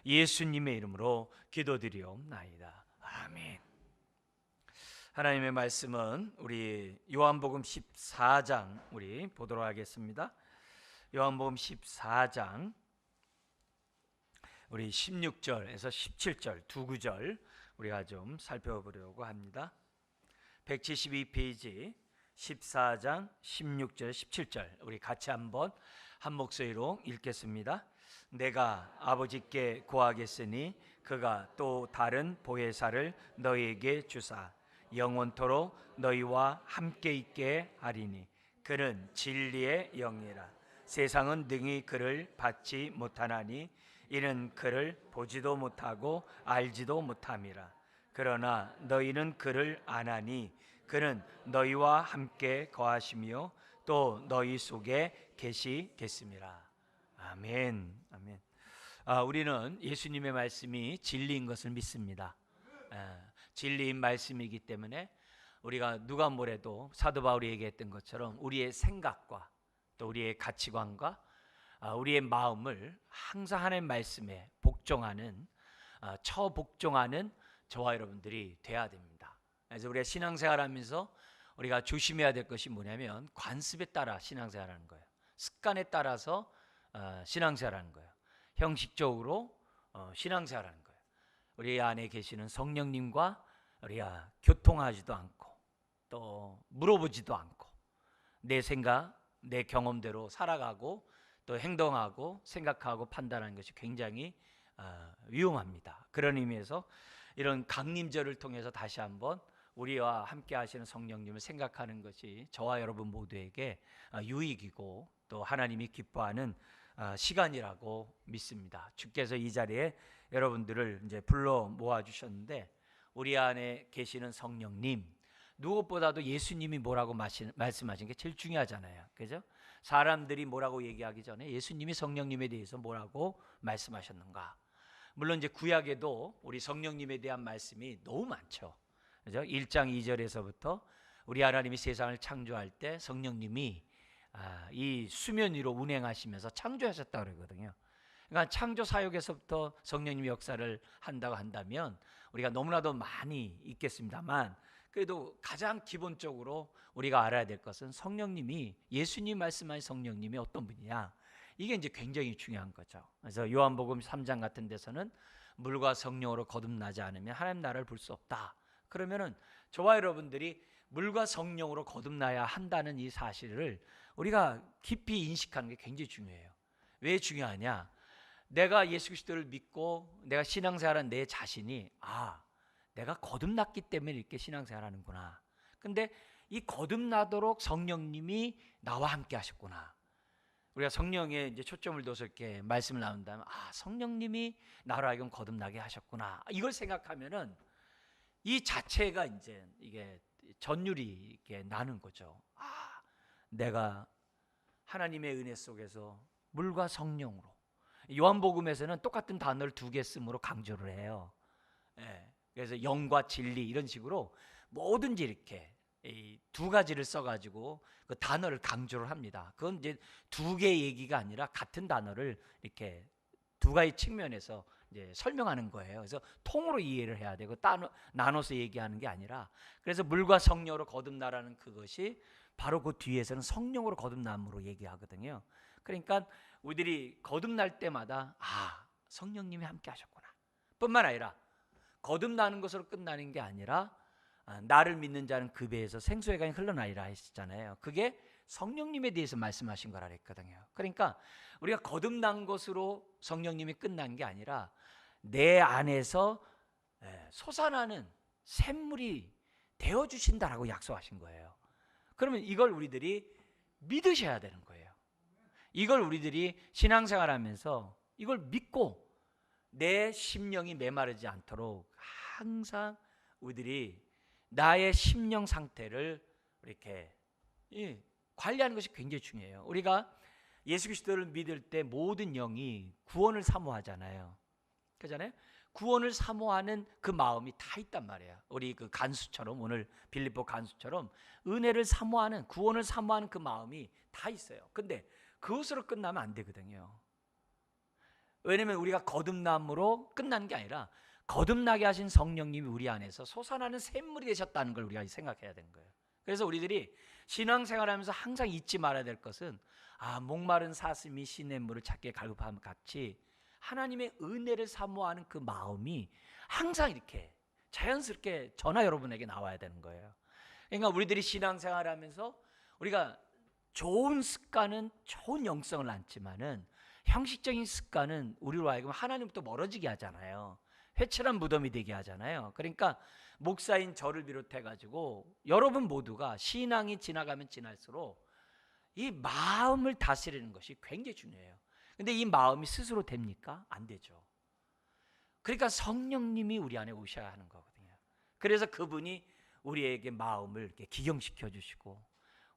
예수님의 이름으로 기도드리옵나이다. 아멘. 하나님의 말씀은 우리 요한복음 14장 우리 보도록 하겠습니다. 요한복음 14장 우리 16절에서 17절 두 구절 우리가 좀 살펴보려고 합니다. 172페이지 14장 16절 17절 우리 같이 한번 한 목소리로 읽겠습니다. 내가 아버지께 구하겠으니 그가 또 다른 보혜사를 너희에게 주사 영원토록 너희와 함께 있게 하리니 그는 진리의 영이라. 세상은 능히 그를 받지 못하나니 이는 그를 보지도 못하고 알지도 못함이라. 그러나 너희는 그를 아나니 그는 너희와 함께 거하시며 또 너희 속에 계시겠습니다. 아멘. 아멘. 우리는 예수님의 말씀이 진리인 것을 믿습니다. 진리인 말씀이기 때문에 우리가 누가 뭐래도 사도 바울이 얘기했던 것처럼 우리의 생각과 또 우리의 가치관과 우리의 마음을 항상 하나님의 말씀에 복종하는 처복종하는 저와 여러분들이 돼야 됩니다. 그래서 우리가 신앙생활하면서 우리가 조심해야 될 것이 뭐냐면 관습에 따라 신앙생활하는 거예요. 습관에 따라서 신앙생활하는 거예요. 형식적으로 신앙생활하는 거예요. 우리 안에 계시는 성령님과 우리가 교통하지도 않고 또 물어보지도 않고 내 생각, 내 경험대로 살아가고 또 행동하고 생각하고 판단하는 것이 굉장히 위험합니다. 그런 의미에서 이런 강림절을 통해서 다시 한번 우리와 함께 하시는 성령님을 생각하는 것이 저와 여러분 모두에게 유익이고 또 하나님이 기뻐하는 시간이라고 믿습니다. 주께서 이 자리에 여러분들을 이제 불러 모아 주셨는데 우리 안에 계시는 성령님, 무엇보다도 예수님이 뭐라고 말씀하신 게 제일 중요하잖아요. 그죠? 사람들이 뭐라고 얘기하기 전에 예수님이 성령님에 대해서 뭐라고 말씀하셨는가? 물론 이제 구약에도 우리 성령님에 대한 말씀이 너무 많죠. 그죠? 1장 2절에서부터 우리 하나님이 세상을 창조할 때 성령님이 이 수면 위로 운행하시면서 창조하셨다고 그러거든요. 그러니까 창조 사역에서부터 성령님이 역사를 한다고 한다면 우리가 너무나도 많이 있겠습니다만 그래도 가장 기본적으로 우리가 알아야 될 것은 성령님이 예수님 말씀하신 성령님이 어떤 분이냐, 이게 이제 굉장히 중요한 거죠. 그래서 요한복음 3장 같은 데서는 물과 성령으로 거듭나지 않으면 하나님 나라를 볼 수 없다. 그러면은 저와 여러분들이 물과 성령으로 거듭나야 한다는 이 사실을 우리가 깊이 인식하는 게 굉장히 중요해요. 왜 중요하냐? 내가 예수 그리스도를 믿고 내가 신앙생활한 내 자신이 내가 거듭났기 때문에 이렇게 신앙생활하는구나. 근데 이 거듭나도록 성령님이 나와 함께 하셨구나. 우리가 성령에 이제 초점을 둬서 이렇게 말씀을 나눈다면 성령님이 나로 하여금 거듭나게 하셨구나. 이걸 생각하면은 이 자체가 이제 이게 전율이 이렇게 나는 거죠. 내가 하나님의 은혜 속에서 물과 성령으로. 요한복음에서는 똑같은 단어를 두 개 쓰므로 강조를 해요. 그래서 영과 진리 이런 식으로 뭐든지 이렇게 이 두 가지를 써가지고 그 단어를 강조를 합니다. 그건 이제 두 개의 얘기가 아니라 같은 단어를 이렇게 두 가지 측면에서 이제 설명하는 거예요. 그래서 통으로 이해를 해야 되고 나눠서 얘기하는 게 아니라, 그래서 물과 성령으로 거듭나라는 그것이 바로 그 뒤에서는 성령으로 거듭남으로 얘기하거든요. 그러니까 우리들이 거듭날 때마다 성령님이 함께 하셨구나 뿐만 아니라 거듭나는 것으로 끝나는 게 아니라 나를 믿는 자는 그 배에서 생수의 강이 흘러나리라 했잖아요. 그게 성령님에 대해서 말씀하신 거라 그랬거든요. 그러니까 우리가 거듭난 것으로 성령님이 끝난 게 아니라 내 안에서 솟아나는 샘물이 되어주신다라고 약속하신 거예요. 그러면 이걸 우리들이 믿으셔야 되는 거예요. 이걸 우리들이 신앙생활하면서 이걸 믿고 내 심령이 메마르지 않도록 항상 우리들이 나의 심령 상태를 이렇게 관리하는 것이 굉장히 중요해요. 우리가 예수 그리스도를 믿을 때 모든 영이 구원을 사모하잖아요. 그잖아요. 구원을 사모하는 그 마음이 다 있단 말이에요. 우리 그 간수처럼, 오늘 빌립보 간수처럼 은혜를 사모하는, 구원을 사모하는 그 마음이 다 있어요. 근데 그것으로 끝나면 안 되거든요. 왜냐하면 우리가 거듭남으로 끝난 게 아니라 거듭나게 하신 성령님이 우리 안에서 솟아나는 샘물이 되셨다는 걸 우리가 생각해야 되는 거예요. 그래서 우리들이 신앙생활하면서 항상 잊지 말아야 될 것은 목마른 사슴이 시냇물을 찾기에 갈급함 같이 하나님의 은혜를 사모하는 그 마음이 항상 이렇게 자연스럽게 저나 여러분에게 나와야 되는 거예요. 그러니까 우리들이 신앙생활하면서 우리가 좋은 습관은 좋은 영성을 낳지만은 형식적인 습관은 우리로 하여금 하나님부터 멀어지게 하잖아요. 회칠한 무덤이 되게 하잖아요. 그러니까 목사인 저를 비롯해 가지고 여러분 모두가 신앙이 지나가면 지날수록 이 마음을 다스리는 것이 굉장히 중요해요. 근데 이 마음이 스스로 됩니까? 안 되죠. 그러니까 성령님이 우리 안에 오셔야 하는 거거든요. 그래서 그분이 우리에게 마음을 이렇게 기경시켜 주시고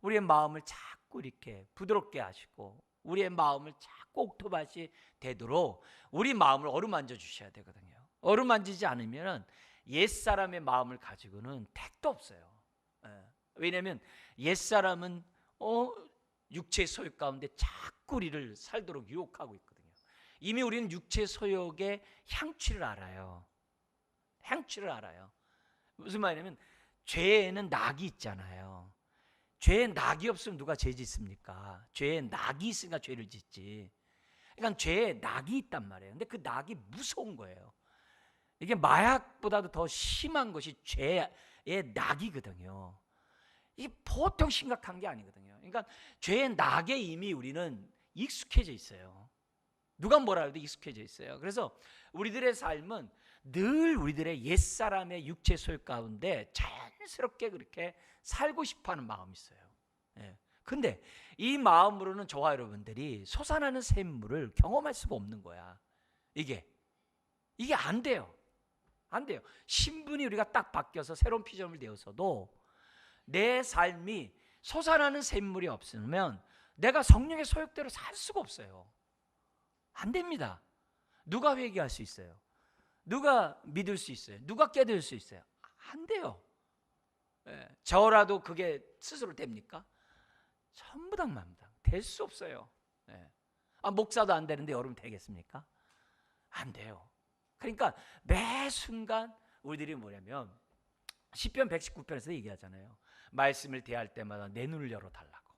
우리의 마음을 자꾸 이렇게 부드럽게 하시고 우리의 마음을 자꾸 옥토밭이 되도록 우리 마음을 어루만져 주셔야 되거든요. 어루만지지 않으면 옛사람의 마음을 가지고는 택도 없어요. 왜냐하면 옛사람은 육체의 소욕 가운데 자꾸 우리를 살도록 유혹하고 있거든요. 이미 우리는 육체의 소욕의 향취를 알아요. 향취를 알아요. 무슨 말이냐면 죄에는 낙이 있잖아요. 죄에 낙이 없으면 누가 죄 짓습니까? 죄에 낙이 있으니까 죄를 짓지. 그러니까 죄에 낙이 있단 말이에요. 근데 그 낙이 무서운 거예요. 이게 마약보다도 더 심한 것이 죄의 낙이거든요. 이게 보통 심각한 게 아니거든요. 그러니까 죄의 낙에 이미 우리는 익숙해져 있어요. 누가 뭐라 해도 익숙해져 있어요. 그래서 우리들의 삶은 늘 우리들의 옛사람의 육체 소욕 가운데 자연스럽게 그렇게 살고 싶어하는 마음이 있어요. 근데 이 마음으로는 저와 여러분들이 솟아나는 샘물을 경험할 수가 없는 거야. 이게 안 돼요. 안 돼요. 신분이 우리가 딱 바뀌어서 새로운 피조물 되어서도 내 삶이 솟아나는 샘물이 없으면 내가 성령의 소욕대로 살 수가 없어요. 안 됩니다. 누가 회개할 수 있어요? 누가 믿을 수 있어요? 누가 깨달을 수 있어요? 안 돼요. 저라도 그게 스스로 됩니까? 전부 다 맘다. 될 수 없어요. 목사도 안 되는데 여러분 되겠습니까? 안 돼요. 그러니까 매 순간 우리들이 뭐냐면 시편 119편에서 얘기하잖아요. 말씀을 대할 때마다 내 눈을 열어달라고.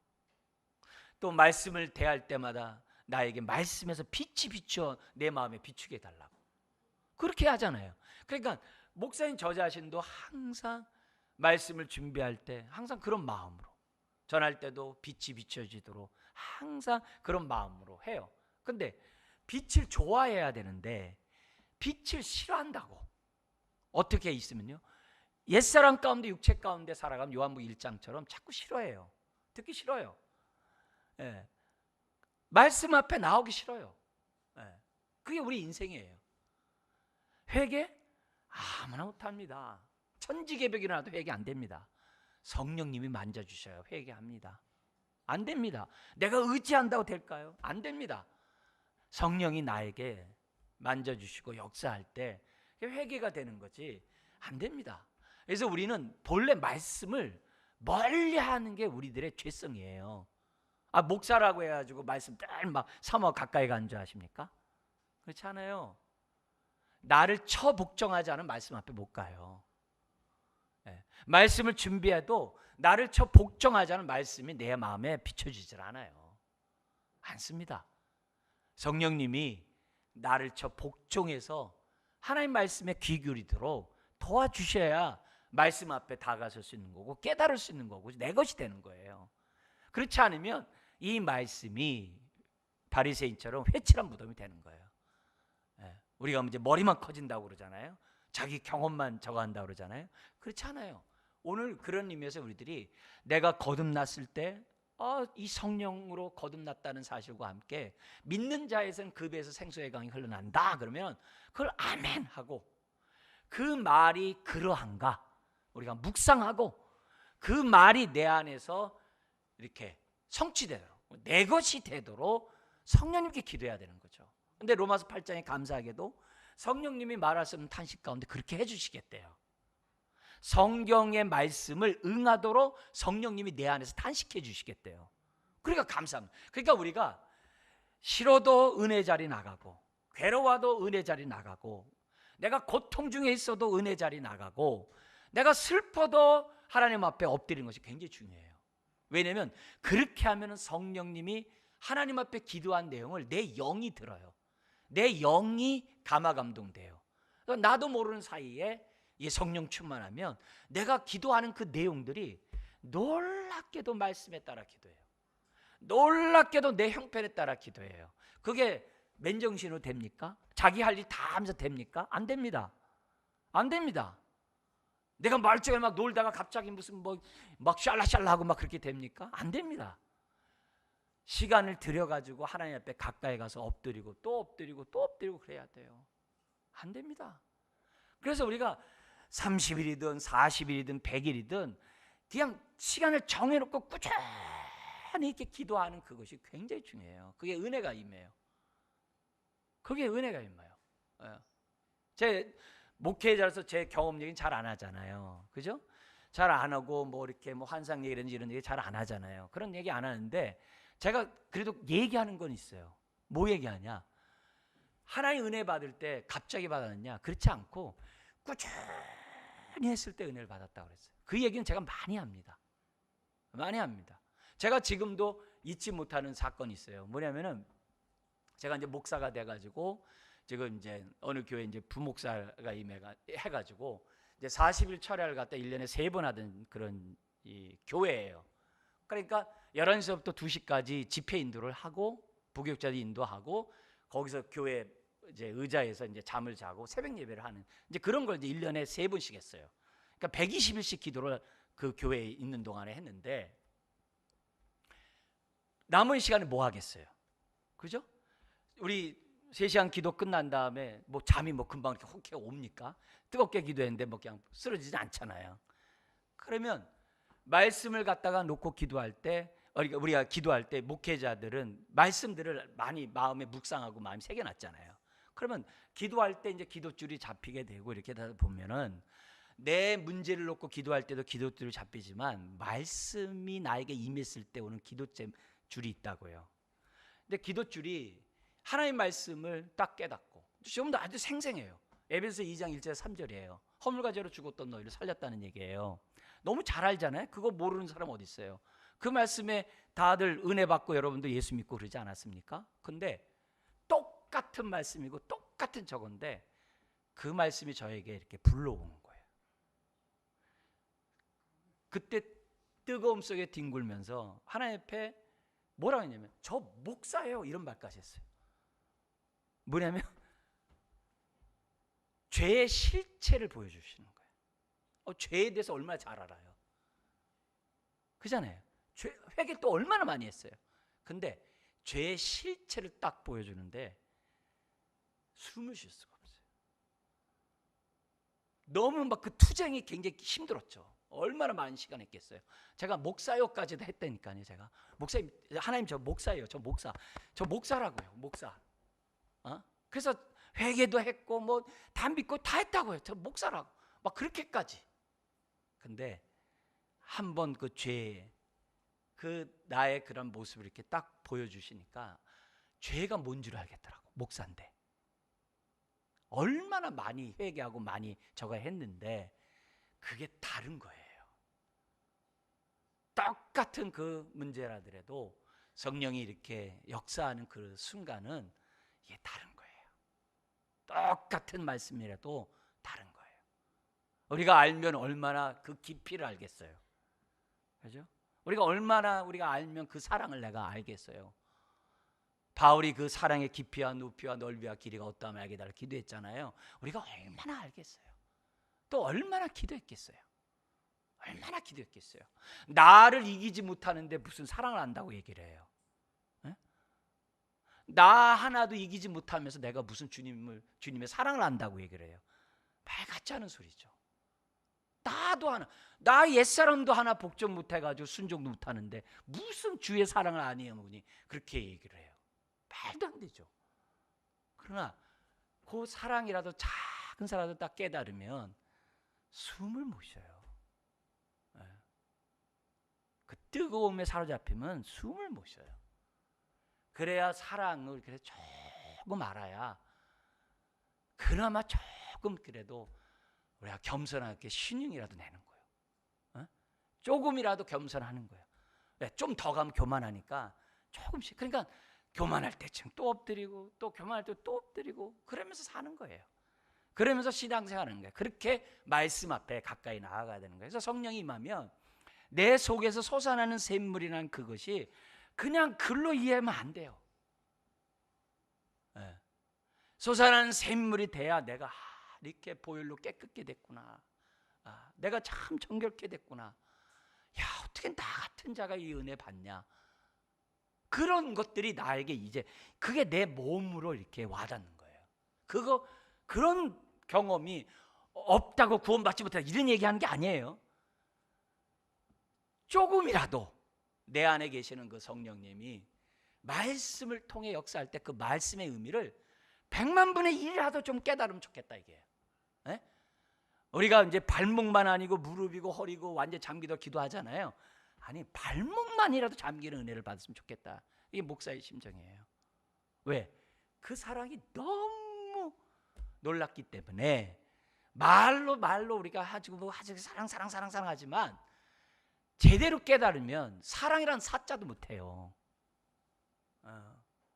또 말씀을 대할 때마다 나에게 말씀에서 빛이 비춰 내 마음에 비추게 해달라고. 그렇게 하잖아요. 그러니까 목사님 저 자신도 항상 말씀을 준비할 때 항상 그런 마음으로 전할 때도 빛이 비춰지도록 항상 그런 마음으로 해요. 근데 빛을 좋아해야 되는데 빛을 싫어한다고. 어떻게 있으면요, 옛사람 가운데 육체 가운데 살아가면 요한복음 1장처럼 자꾸 싫어해요. 듣기 싫어요. 말씀 앞에 나오기 싫어요. 그게 우리 인생이에요. 회개? 아무나 못합니다. 천지개벽이 일어나도 회개 안 됩니다. 성령님이 만져주셔야 회개합니다. 안 됩니다. 내가 의지한다고 될까요? 안 됩니다. 성령이 나에게 만져주시고 역사할 때 회개가 되는 거지 안 됩니다. 그래서 우리는 본래 말씀을 멀리하는 게 우리들의 죄성이에요. 목사라고 해가지고 말씀 늘 막 사모하고 가까이 가는 줄 아십니까? 그렇지 않아요. 나를 복종하지 않은 말씀 앞에 못 가요. 말씀을 준비해도 나를 복종하지 않은 말씀이 내 마음에 비춰지질 않아요. 않습니다. 성령님이 나를 복종해서 하나님 말씀에 귀 기울이도록 도와주셔야 말씀 앞에 다가설 수 있는 거고 깨달을 수 있는 거고 내 것이 되는 거예요. 그렇지 않으면 이 말씀이 바리새인처럼 회칠한 무덤이 되는 거예요. 우리가 이제 머리만 커진다고 그러잖아요. 자기 경험만 저거 한다고 그러잖아요. 그렇지 않아요. 오늘 그런 의미에서 우리들이 내가 거듭났을 때 이 성령으로 거듭났다는 사실과 함께 믿는 자에서는 그 배에서 생수의 강이 흘러난다 그러면 그걸 아멘 하고 그 말이 그러한가 우리가 묵상하고 그 말이 내 안에서 이렇게 성취되도록 내 것이 되도록 성령님께 기도해야 되는 거죠. 근데 로마서 8장에 감사하게도 성령님이 말할 수 없는 탄식 가운데 그렇게 해주시겠대요. 성경의 말씀을 응하도록 성령님이 내 안에서 탄식해 주시겠대요. 그러니까 감사합니다. 그러니까 우리가 싫어도 은혜 자리 나가고 괴로워도 은혜 자리 나가고, 내가 고통 중에 있어도 은혜 자리 나가고, 내가 슬퍼도 하나님 앞에 엎드리는 것이 굉장히 중요해요. 왜냐하면 그렇게 하면 성령님이 하나님 앞에 기도한 내용을 내 영이 들어요. 내 영이 감화감동돼요. 나도 모르는 사이에 이 성령 충만하면 내가 기도하는 그 내용들이 놀랍게도 말씀에 따라 기도해요. 놀랍게도 내 형편에 따라 기도해요. 그게 맨정신으로 됩니까? 자기 할 일 다 하면서 됩니까? 안 됩니다. 안 됩니다. 내가 멀쩡히 막 놀다가 갑자기 무슨 막 샬라샬라하고 막 그렇게 됩니까? 안 됩니다. 시간을 들여가지고 하나님 앞에 가까이 가서 엎드리고 또 엎드리고 또 엎드리고 그래야 돼요. 안 됩니다. 그래서 우리가 30일이든 40일이든 100일이든 그냥 시간을 정해놓고 꾸준히 이렇게 기도하는 그것이 굉장히 중요해요. 그게 은혜가 임해요. 그게 은혜가 임해요. 제 목회자로서 제 경험 얘기는 잘 안 하잖아요. 그죠? 잘 안 하고 뭐 이렇게 뭐 환상 얘기 이런 얘기 잘 안 하잖아요. 그런 얘기 안 하는데 제가 그래도 얘기하는 건 있어요. 뭐 얘기하냐? 하나님 은혜 받을 때 갑자기 받았느냐? 그렇지 않고 꾸준히 했을 때 은혜를 받았다고 그랬어요. 그 얘기는 제가 많이 합니다. 많이 합니다. 제가 지금도 잊지 못하는 사건이 있어요. 뭐냐면은 제가 이제 목사가 돼가지고 지금 이제 어느 교회 이제 부목사가 해가지고 이제 40일 철야를 갖다 1년에 3번 하던 그런 이 교회예요. 그러니까 11시부터 2시까지 집회 인도를 하고 부교육자들 인도하고 거기서 교회 이제 의자에서 이제 잠을 자고 새벽 예배를 하는 이제 그런 걸 이제 1년에 3번씩 했어요. 그러니까 120일씩 기도를 그 교회에 있는 동안에 했는데 남은 시간에 뭐 하겠어요? 그죠? 우리 3시간 기도 끝난 다음에 뭐 잠이 뭐 금방 이렇게 혹해 옵니까? 뜨겁게 기도했는데 뭐 그냥 쓰러지지 않잖아요. 그러면 말씀을 갖다가 놓고 기도할 때 우리가 기도할 때 목회자들은 말씀들을 많이 마음에 묵상하고 마음에 새겨놨잖아요. 그러면 기도할 때 이제 기도줄이 잡히게 되고 이렇게 하다 보면은 내 문제를 놓고 기도할 때도 기도줄이 잡히지만 말씀이 나에게 임했을 때 오는 기도줄이 있다고요. 근데 기도줄이 하나님 말씀을 딱 깨닫고 지금도 아주 생생해요. 에베소 2장 1절 3절이에요. 허물과 죄로 죽었던 너희를 살렸다는 얘기예요. 너무 잘 알잖아요. 그거 모르는 사람 어디 있어요? 그 말씀에 다들 은혜 받고 여러분도 예수 믿고 그러지 않았습니까? 근데 똑같은 말씀이고 똑같은 저건데 그 말씀이 저에게 이렇게 불러오는 거예요. 그때 뜨거움 속에 뒹굴면서 하나님 앞에 뭐라고 했냐면 저 목사예요 이런 말까지 했어요. 뭐냐면 죄의 실체를 보여주시는 거예요. 죄에 대해서 얼마나 잘 알아요. 그잖아요. 회개 또 얼마나 많이 했어요. 근데 죄의 실체를 딱 보여주는데 숨을 쉴 수가 없어요. 너무 막 그 투쟁이 굉장히 힘들었죠. 얼마나 많은 시간 했겠어요. 제가 목사요까지도 했다니까요. 제가 목사님, 하나님 저 목사예요. 저 목사라고요. 목사. 그래서 회개도 했고 뭐 다 믿고 다 했다고요. 저 목사라고 막 그렇게까지. 근데 한 번 그 죄, 그 나의 그런 모습을 이렇게 딱 보여주시니까 죄가 뭔 줄 알겠더라고. 목사인데 얼마나 많이 회개하고 많이 저거 했는데 그게 다른 거예요. 똑같은 그 문제라더라도 성령이 이렇게 역사하는 그 순간은 이게 다른 거예요. 똑같은 말씀이라도 다른 거예요. 우리가 알면 얼마나 그 깊이를 알겠어요. 그죠? 우리가 알면 그 사랑을 내가 알겠어요. 바울이 그 사랑의 깊이와 높이와 넓이와 길이가 어떠함을 알게 달라 기도했잖아요. 우리가 얼마나 알겠어요. 또 얼마나 기도했겠어요. 얼마나 기도했겠어요. 나를 이기지 못하는데 무슨 사랑을 안다고 얘기를 해요. 에? 나 하나도 이기지 못하면서 내가 무슨 주님의 사랑을 안다고 얘기를 해요. 말 같지 않은 소리죠. 나 옛사람도 하나 복종 못해가지고 순종도 못하는데 무슨 주의 사랑을 아니에요 그렇게 얘기를 해요. 말도 안 되죠. 그러나 그 사랑이라도 작은 사랑도 딱 깨달으면 숨을 못 쉬어요. 그 뜨거움에 사로잡히면 숨을 못 쉬어요. 그래야 사랑을 조금 알아야 그나마 조금 그래도 우리가 겸손하게 신용이라도 내는 거예요. 어? 조금이라도 겸손하는 거예요. 좀 더 가면 교만하니까 조금씩. 그러니까 교만할 때쯤 또 엎드리고 또 교만할 때 또 엎드리고 그러면서 사는 거예요. 그러면서 신앙생활하는 거예요. 그렇게 말씀 앞에 가까이 나아가야 되는 거예요. 그래서 성령이 임하면 내 속에서 솟아나는 샘물이란 그것이 그냥 글로 이해하면 안 돼요. 네. 솟아나는 샘물이 돼야 내가 이렇게 보혈로 깨끗게 됐구나. 내가 참 정결케 됐구나. 야, 어떻게 나 같은 자가 이 은혜 받냐. 그런 것들이 나에게 이제 그게 내 몸으로 이렇게 와닿는 거예요. 그런 경험이 없다고 구원받지 못한다 이런 얘기하는 게 아니에요. 조금이라도 내 안에 계시는 그 성령님이 말씀을 통해 역사할 때 그 말씀의 의미를 100만 분의 1이라도 좀 깨달으면 좋겠다 이게. 네? 우리가 이제 발목만 아니고 무릎이고 허리고 완전 잠기도 기도하잖아요. 아니 발목만이라도 잠기는 은혜를 받았으면 좋겠다. 이게 목사의 심정이에요. 왜? 그 사랑이 너무 놀랍기 때문에 말로 우리가 가지고 사랑하지만 제대로 깨달으면 사랑이란 사자도 못해요.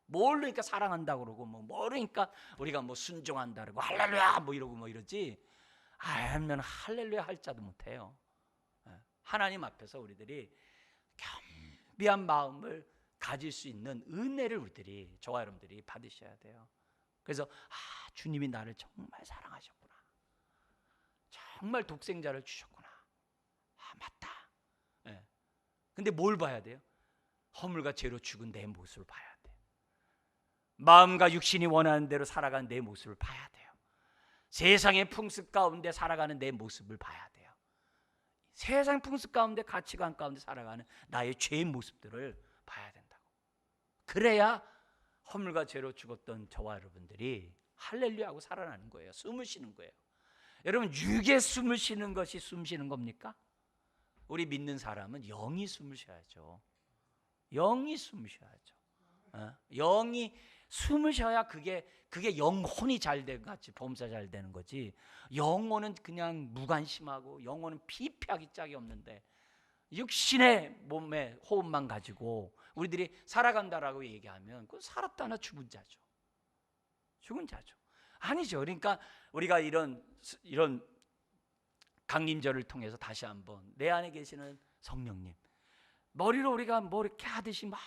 모르니까 사랑한다 그러고 모르니까 우리가 순종한다 그러고 할렐루야 이러고 이러지. 알면 할렐루야 할 자도 못해요. 하나님 앞에서 우리들이 겸비한 마음을 가질 수 있는 은혜를 우리들이 저와 여러분들이 받으셔야 돼요. 그래서 주님이 나를 정말 사랑하셨구나. 정말 독생자를 주셨구나. 맞다. 근데 뭘 봐야 돼요? 허물과 죄로 죽은 내 모습을 봐야 돼요. 마음과 육신이 원하는 대로 살아가는 내 모습을 봐야 돼요. 세상의 풍습 가운데 살아가는 내 모습을 봐야 돼요. 세상 풍습 가운데 가치관 가운데 살아가는 나의 죄의 모습들을 봐야 된다고. 그래야 허물과 죄로 죽었던 저와 여러분들이 할렐루야 하고 살아나는 거예요. 숨을 쉬는 거예요. 여러분 육에 숨을 쉬는 것이 숨 쉬는 겁니까? 우리 믿는 사람은 영이 숨을 쉬어야죠. 영이 숨을 쉬어야죠. 영이 숨을 쉬어야 그게 영혼이 잘 되고 같이 범사 잘 되는 거지. 영혼은 그냥 무관심하고 영혼은 피폐하기 짝이 없는데 육신의 몸에 호흡만 가지고 우리들이 살아간다라고 얘기하면 그건 살았다나 죽은 자죠. 죽은 자죠. 아니죠. 그러니까 우리가 이런 강림절을 통해서 다시 한번 내 안에 계시는 성령님 머리로 우리가 이렇게 하듯이 막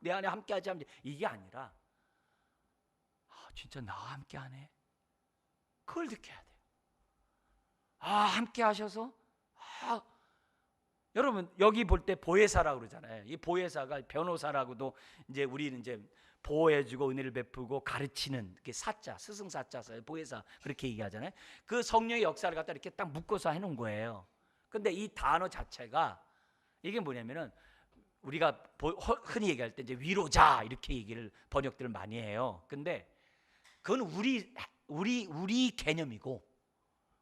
내 안에 함께하지 않는 이게 아니라 진짜 나와 함께하네. 그걸 느껴야 돼요. 함께하셔서 여러분 여기 볼 때 보혜사라고 그러잖아요. 이 보혜사가 변호사라고도 이제 우리는 이제 보호해주고 은혜를 베푸고 가르치는 그 사자, 스승사자서 보혜사 그렇게 얘기하잖아요. 그 성령의 역사를 갖다 이렇게 딱 묶어서 해놓은 거예요. 근데 이 단어 자체가 이게 뭐냐면은 우리가 흔히 얘기할 때 이제 위로자 이렇게 얘기를 번역들을 많이 해요. 근데 그건 우리 개념이고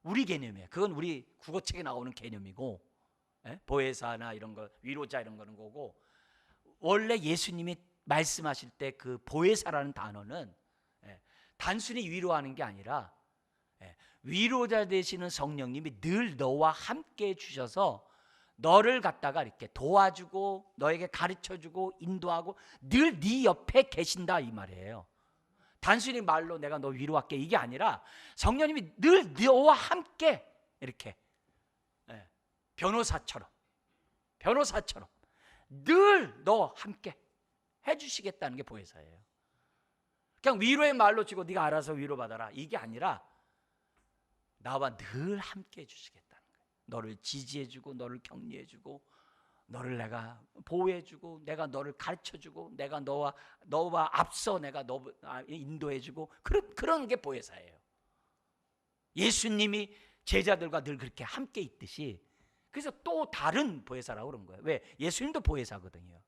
우리 개념이에요. 그건 우리 국어책에 나오는 개념이고 보혜사나 이런 거 위로자 이런 거는 거고 원래 예수님이 말씀하실 때 그 보혜사라는 단어는 단순히 위로하는 게 아니라 위로자 되시는 성령님이 늘 너와 함께 해 주셔서 너를 갖다가 이렇게 도와주고 너에게 가르쳐주고 인도하고 늘 네 옆에 계신다 이 말이에요. 단순히 말로 내가 너 위로할게 이게 아니라 성령님이 늘 너와 함께 이렇게 변호사처럼 늘 너 함께 해주시겠다는 게 보혜사예요. 그냥 위로의 말로 주고 네가 알아서 위로받아라 이게 아니라 나와 늘 함께 해주시겠다는 거예요. 너를 지지해주고 너를 격려해주고 너를 내가 보호해주고 내가 너를 가르쳐주고 내가 너와 앞서 내가 너 인도해주고 그런 게 보혜사예요. 예수님이 제자들과 늘 그렇게 함께 있듯이 그래서 또 다른 보혜사라고 그런 거예요. 왜? 예수님도 보혜사거든요.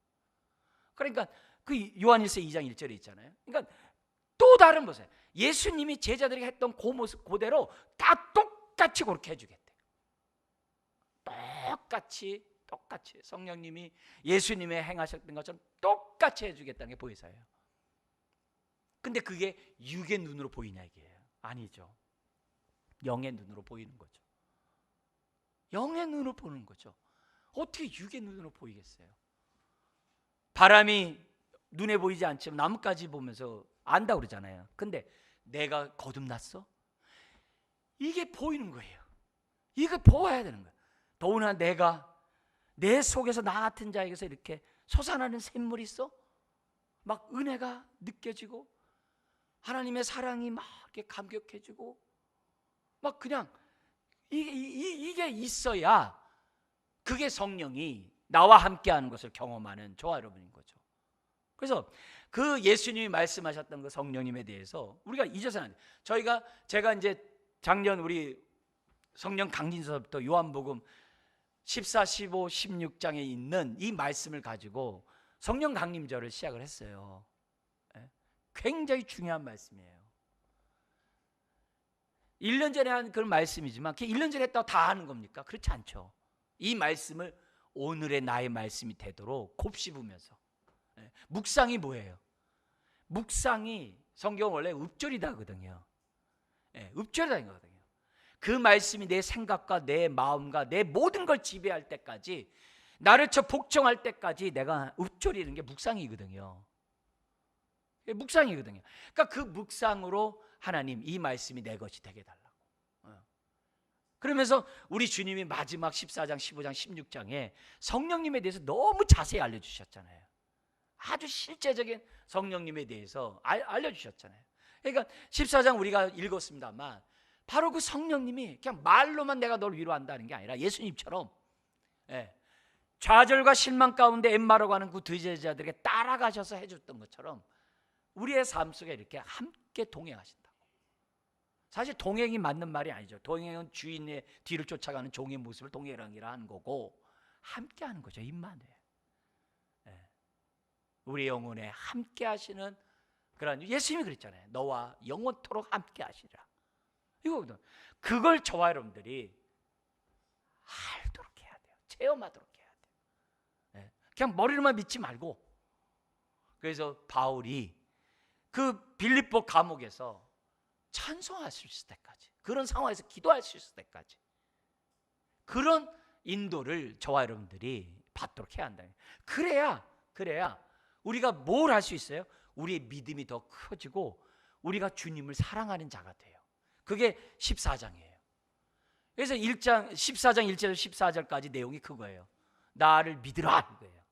그러니까 그 요한일서 2장 1절에 있잖아요. 그러니까 또 다른 모습. 예수님이 제자들에게 했던 그 모습 그대로 다 똑같이 그렇게 해주겠대요. 똑같이 성령님이 예수님의 행하셨던 것처럼 똑같이 해주겠다는 게 보혜사예요. 근데 그게 육의 눈으로 보이냐 이게요. 아니죠. 영의 눈으로 보이는 거죠. 영의 눈으로 보는 거죠. 어떻게 육의 눈으로 보이겠어요? 바람이 눈에 보이지 않지만 나뭇가지 보면서 안다 그러잖아요. 근데 내가 거듭났어? 이게 보이는 거예요. 이거 보아야 되는 거예요. 더구나 내가 내 속에서 나 같은 자에게서 이렇게 솟아나는 샘물이 있어? 막 은혜가 느껴지고 하나님의 사랑이 막 이렇게 감격해지고 막 그냥 이게 있어야 그게 성령이 나와 함께하는 것을 경험하는 저와 여러분인 거죠. 그래서 그 예수님이 말씀하셨던 그 성령님에 대해서 우리가 잊어서는 안 돼요. 제가 이제 작년 우리 성령 강진서부터 요한복음 14, 15, 16장에 있는 이 말씀을 가지고 성령 강림절을 시작을 했어요. 굉장히 중요한 말씀이에요. 1년 전에 한 그런 말씀이지만 1년 전에 했다고 다 하는 겁니까? 그렇지 않죠. 이 말씀을 오늘의 나의 말씀이 되도록 곱씹으면서 묵상이 뭐예요? 묵상이 성경은 원래 읍조리다거든요. 읍조리다인 거거든요. 그 말씀이 내 생각과 내 마음과 내 모든 걸 지배할 때까지 나를 복종할 때까지 내가 읍조리는 게 묵상이거든요. 묵상이거든요. 그러니까 그 묵상으로 하나님 이 말씀이 내 것이 되게 해달라고. 그러면서 우리 주님이 마지막 14장, 15장, 16장에 성령님에 대해서 너무 자세히 알려주셨잖아요. 아주 실제적인 성령님에 대해서 알려주셨잖아요. 그러니까 14장 우리가 읽었습니다만 바로 그 성령님이 그냥 말로만 내가 널 위로한다는 게 아니라 예수님처럼 좌절과 실망 가운데 엠마오가는 그 두 제자들에게 따라가셔서 해줬던 것처럼 우리의 삶 속에 이렇게 함께 동행하신다고. 사실 동행이 맞는 말이 아니죠. 동행은 주인의 뒤를 쫓아가는 종의 모습을 동행이라 하는 거고 함께 하는 거죠. 임마누엘. 우리 영혼에 함께 하시는 그런 예수님이 그랬잖아요. 너와 영원토록 함께 하시리라. 이거거든. 그걸 저와 여러분들이 알도록 해야 돼요. 체험하도록 해야 돼요. 그냥 머리로만 믿지 말고. 그래서 바울이 그 빌립보 감옥에서 찬송할 수 있을 때까지, 그런 상황에서 기도할 수 있을 때까지 그런 인도를 저와 여러분들이 받도록 해야 한다. 그래야 우리가 뭘 할 수 있어요? 우리의 믿음이 더 커지고 우리가 주님을 사랑하는 자가 돼요. 그게 14장이에요. 그래서 14장 1절 14절까지 내용이 그거예요. 나를 믿으라 이거예요.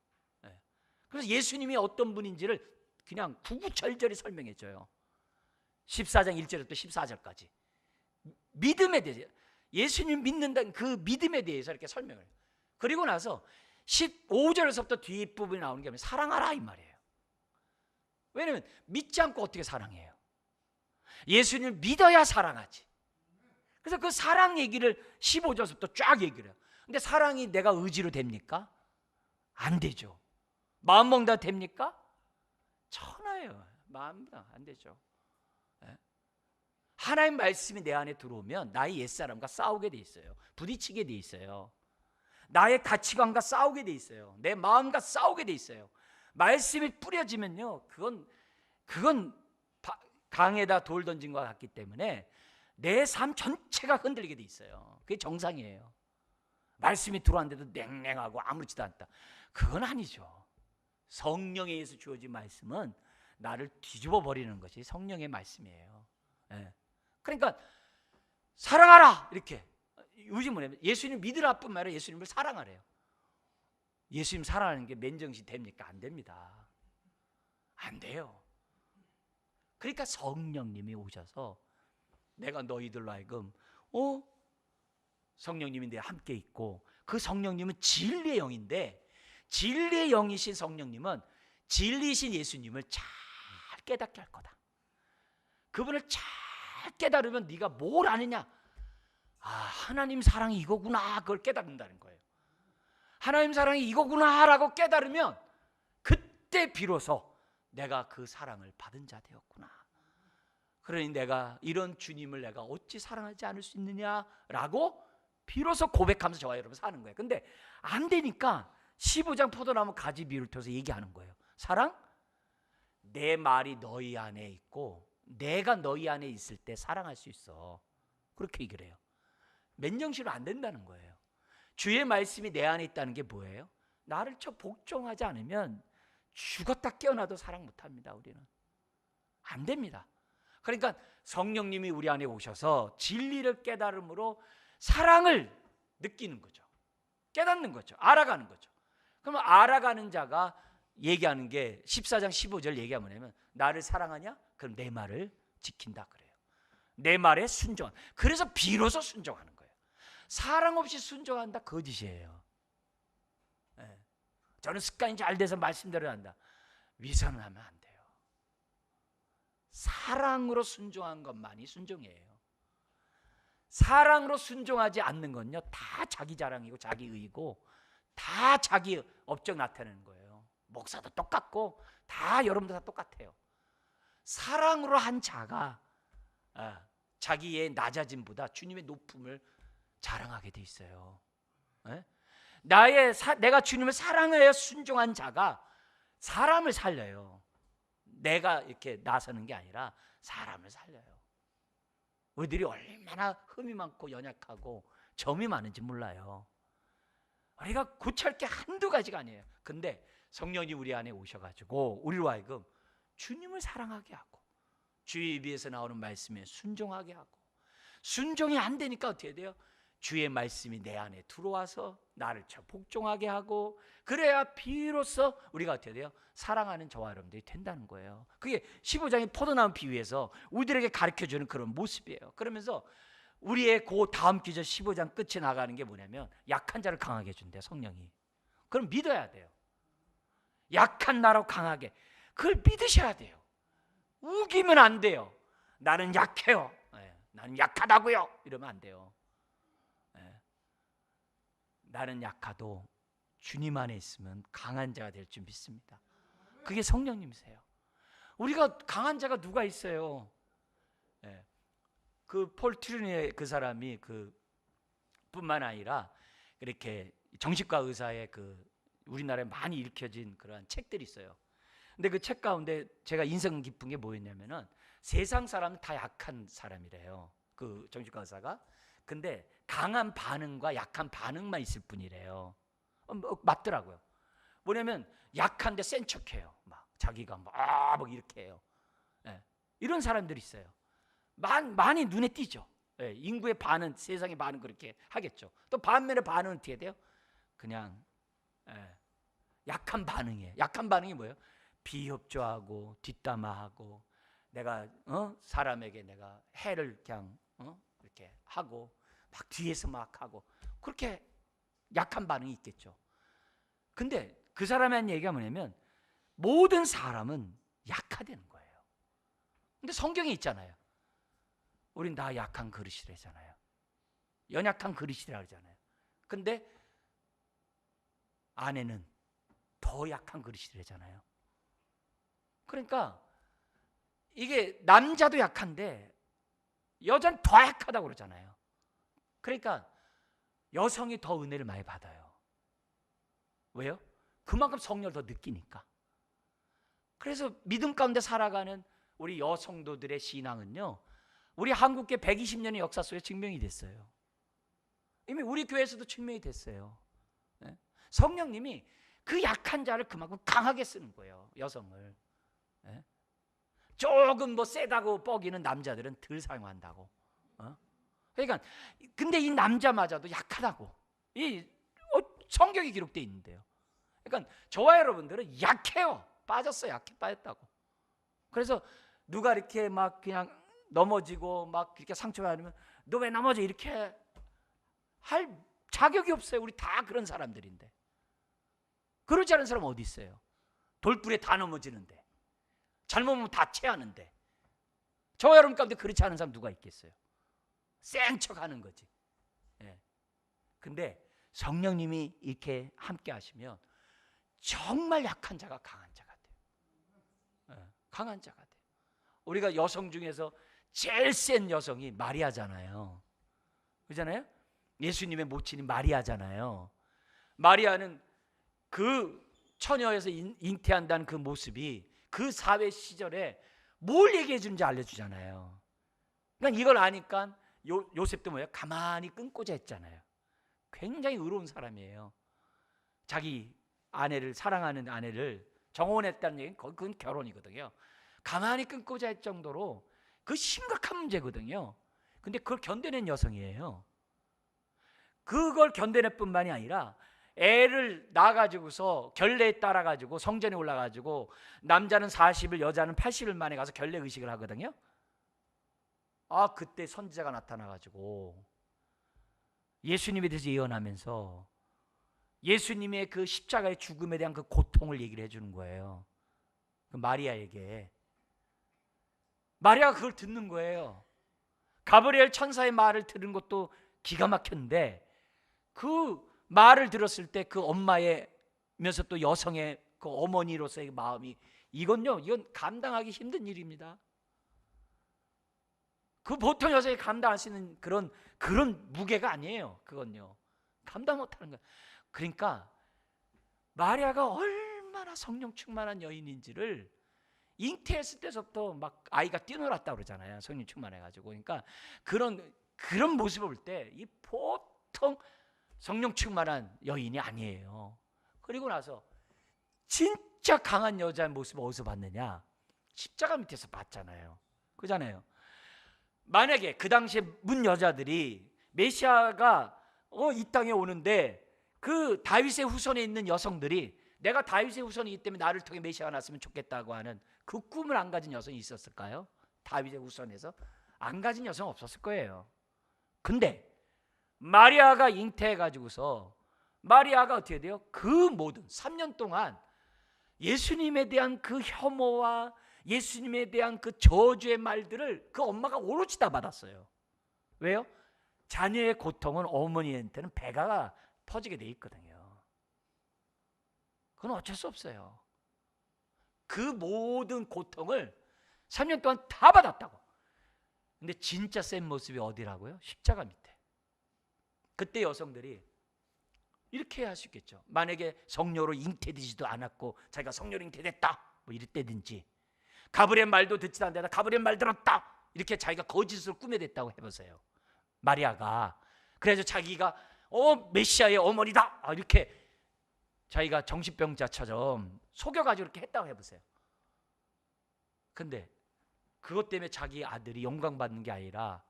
그래서 예수님이 어떤 분인지를 그냥 구구절절히 설명해 줘요. 14장 1절부터 14절까지 믿음에 대해서, 예수님 믿는다는 그 믿음에 대해서 이렇게 설명을 해요. 그리고 나서 15절에서부터 뒷부분이 나오는 게 뭐냐면 사랑하라 이 말이에요. 왜냐하면 믿지 않고 어떻게 사랑해요? 예수님을 믿어야 사랑하지. 그래서 그 사랑 얘기를 15절부터 쫙 얘기를 해요. 근데 사랑이 내가 의지로 됩니까? 안 되죠. 마음 먹다 됩니까? 천하예요. 마음보다 안 되죠. 하나님 말씀이 내 안에 들어오면 나의 옛사람과 싸우게 돼 있어요. 부딪히게 돼 있어요. 나의 가치관과 싸우게 돼 있어요. 내 마음과 싸우게 돼 있어요. 말씀이 뿌려지면요, 그건 강에다 돌 던진 것 같기 때문에 내 삶 전체가 흔들리게 돼 있어요. 그게 정상이에요. 말씀이 들어왔는데도 냉랭하고 아무렇지도 않다. 그건 아니죠. 성령에 의해서 주어진 말씀은 나를 뒤집어 버리는 것이 성령의 말씀이에요. 그러니까 사랑하라 이렇게. 요즘 뭐냐면 예수님 믿으라 뿐만 아니라 예수님을 사랑하래요. 예수님 사랑하는 게 맨정신 됩니까? 안 됩니다. 안 돼요. 그러니까 성령님이 오셔서 내가 너희들로 하여금 성령님이 내 함께 있고, 그 성령님은 진리의 영인데, 진리의 영이신 성령님은 진리이신 예수님을 잘 깨닫게 할 거다. 그분을 잘 깨달으면 네가 뭘 아느냐? 하나님 사랑이 이거구나, 그걸 깨닫는다는 거예요. 하나님 사랑이 이거구나 라고 깨달으면 그때 비로소 내가 그 사랑을 받은 자 되었구나. 그러니 내가 이런 주님을 내가 어찌 사랑하지 않을 수 있느냐라고 비로소 고백하면서 저와 여러분 사는 거예요. 근데 안 되니까 15장 포도나무 가지 비유를 통해서 얘기하는 거예요. 사랑? 내 말이 너희 안에 있고 내가 너희 안에 있을 때 사랑할 수 있어. 그렇게 얘기를 해요. 맨정신으로 안 된다는 거예요. 주의 말씀이 내 안에 있다는 게 뭐예요? 나를 복종하지 않으면 죽었다 깨어나도 사랑 못합니다. 우리는 안 됩니다. 그러니까 성령님이 우리 안에 오셔서 진리를 깨달음으로 사랑을 느끼는 거죠. 깨닫는 거죠. 알아가는 거죠. 그러면 알아가는 자가 얘기하는 게 14장 15절 얘기하면 뭐냐면 나를 사랑하냐? 그럼 내 말을 지킨다 그래요. 내 말에 순종. 그래서 비로소 순종하는 거예요. 사랑 없이 순종한다 거짓이에요. 네. 저는 습관이 잘 돼서 말씀대로 한다. 위선은 하면 안 돼요. 사랑으로 순종한 것만이 순종이에요. 사랑으로 순종하지 않는 건요 다 자기 자랑이고 자기 의이고 다 자기 업적 나타내는 거예요. 목사도 똑같고 다 여러분들 다 똑같아요. 사랑으로 한 자가 자기의 낮아짐보다 주님의 높음을 자랑하게 돼 있어요. 네? 내가 주님을 사랑하여 순종한 자가 사람을 살려요. 내가 이렇게 나서는 게 아니라 사람을 살려요. 우리들이 얼마나 흠이 많고 연약하고 점이 많은지 몰라요. 우리가 고칠 게 한두 가지가 아니에요. 근데 성령이 우리 안에 오셔가지고 우리로 하여금 주님을 사랑하게 하고 주의 입에서 나오는 말씀에 순종하게 하고, 순종이 안 되니까 어떻게 돼요? 주의 말씀이 내 안에 들어와서 나를 복종하게 하고, 그래야 비로소 우리가 어떻게 돼요? 사랑하는 저와 여러분들이 된다는 거예요. 그게 15장의 포도나무 비유에서 우리들에게 가르쳐주는 그런 모습이에요. 그러면서 우리의 그 다음 기절 15장 끝에 나가는 게 뭐냐면 약한 자를 강하게 해준대요, 성령이. 그럼 믿어야 돼요. 약한 나로 강하게, 그걸 믿으셔야 돼요. 우기면 안 돼요. 나는 약해요. 나는 약하다고요. 이러면 안 돼요. 나는 약하도 주님 안에 있으면 강한 자가 될 줄 믿습니다. 그게 성령님이세요. 우리가 강한 자가 누가 있어요? 그 폴 트루니의 그 사람이 뿐만 아니라 이렇게 정신과 의사의 우리나라에 많이 읽혀진 그러한 책들이 있어요. 근데 그 책 가운데 제가 인상 깊은 게 뭐였냐면은 세상 사람은 다 약한 사람이래요. 그 정신과 의사가. 근데 강한 반응과 약한 반응만 있을 뿐이래요. 맞더라고요. 뭐냐면 약한데 센 척해요. 막 자기가 막 이렇게 해요. 이런 사람들이 있어요. 많이 눈에 띄죠. 인구의 반은, 세상의 반은 그렇게 하겠죠. 또 반면에 반은 어떻게 돼요? 그냥 약한 반응이에요. 약한 반응이 뭐예요? 비협조하고 뒷담화하고, 내가 사람에게 내가 해를 그냥 이렇게 하고 막 뒤에서 막 하고, 그렇게 약한 반응이 있겠죠. 근데 그 사람이 한 얘기가 뭐냐면 모든 사람은 약하다는 거예요. 근데 성경에 있잖아요. 우린 다 약한 그릇이라잖아요. 연약한 그릇이라 그러잖아요. 근데 아내는 더 약한 그릇이라잖아요. 그러니까 이게 남자도 약한데 여자는 더 약하다고 그러잖아요. 그러니까 여성이 더 은혜를 많이 받아요. 왜요? 그만큼 성령을 더 느끼니까. 그래서 믿음 가운데 살아가는 우리 여성도들의 신앙은요, 우리 한국계 120년의 역사 속에 증명이 됐어요. 이미 우리 교회에서도 증명이 됐어요. 성령님이 그 약한 자를 그만큼 강하게 쓰는 거예요, 여성을. 조금 세다고 뻐기는 남자들은 덜 사용한다고. 그러니까 근데 이 남자마저도 약하다고 성경에 기록되어 있는데요. 그러니까 저와 여러분들은 약해요. 빠졌어요. 약해 빠졌다고. 그래서 누가 이렇게 막 그냥 넘어지고 막 이렇게 상처받으면 너 왜 넘어져 이렇게 할 자격이 없어요. 우리 다 그런 사람들인데. 그러지 않은 사람 어디 있어요? 돌불에 다 넘어지는데, 잘못하면 다 체하는데. 저와 여러분 가운데 그렇지 않은 사람 누가 있겠어요? 센 척하는 거지. 근데 성령님이 이렇게 함께 하시면 정말 약한 자가 강한 자가 돼요. 강한 자가 돼요. 우리가 여성 중에서 제일 센 여성이 마리아잖아요. 그렇잖아요? 예수님의 모친이 마리아잖아요. 마리아는 그 처녀에서 잉태한다는 그 모습이 그 사회 시절에 뭘 얘기해 주는지 알려주잖아요. 그러니까 이걸 아니까 요셉도 뭐예요? 가만히 끊고자 했잖아요. 굉장히 의로운 사람이에요. 자기 아내를, 사랑하는 아내를 정혼했다는 얘기는 그건 결혼이거든요. 가만히 끊고자 할 정도로 그 심각한 문제거든요. 근데 그걸 견뎌낸 여성이에요. 그걸 견뎌낼 뿐만이 아니라 애를 낳아가지고서 결례에 따라가지고 성전에 올라가지고 남자는 40일 여자는 80일 만에 가서 결례 의식을 하거든요. 그때 선지자가 나타나가지고 예수님에 대해서 예언하면서 예수님의 그 십자가의 죽음에 대한 그 고통을 얘기를 해주는 거예요. 그 마리아에게. 마리아가 그걸 듣는 거예요. 가브리엘 천사의 말을 들은 것도 기가 막혔는데 그 말을 들었을 때 그 엄마이면서 또 여성의 그 어머니로서의 마음이 이건 감당하기 힘든 일입니다. 그 보통 여성이 감당할 수 있는 그런 무게가 아니에요. 그건요. 감당 못하는 거예요. 그러니까 마리아가 얼마나 성령 충만한 여인인지를 잉태했을 때부터 막 아이가 뛰놀았다 그러잖아요. 성령 충만해가지고. 그러니까 그런 모습을 볼 때 이 보통 성령 충만한 여인이 아니에요. 그리고 나서 진짜 강한 여자의 모습을 어디서 봤느냐? 십자가 밑에서 봤잖아요. 그잖아요. 만약에 그 당시에 문 여자들이 메시아가 이 땅에 오는데 그 다윗의 후손에 있는 여성들이 내가 다윗의 후손이기 때문에 나를 통해 메시아가 났으면 좋겠다고 하는 그 꿈을 안 가진 여성이 있었을까요? 다윗의 후손에서 안 가진 여성 없었을 거예요. 근데 마리아가 잉태해가지고서 마리아가 어떻게 돼요? 그 모든 3년 동안 예수님에 대한 그 혐오와 예수님에 대한 그 저주의 말들을 그 엄마가 오롯이 다 받았어요. 왜요? 자녀의 고통은 어머니한테는 배가 퍼지게 돼 있거든요. 그건 어쩔 수 없어요. 그 모든 고통을 3년 동안 다 받았다고. 근데 진짜 센 모습이 어디라고요? 십자가 밑에. 그때 여성들이 이렇게 할 수 있겠죠. 만약에 성녀로 잉태되지도 않았고 자기가 성녀로 잉태됐다 뭐 이랬다든지, 가브리엘 말도 듣지도 않는다 가브리엘 말 들었다 이렇게 자기가 거짓으로 꾸며댔다고 해보세요. 마리아가 그래서 자기가 메시아의 어머니다 이렇게 자기가 정신병자처럼 속여가지고 이렇게 했다고 해보세요. 근데 그것 때문에 자기 아들이 영광받는 게 아니라,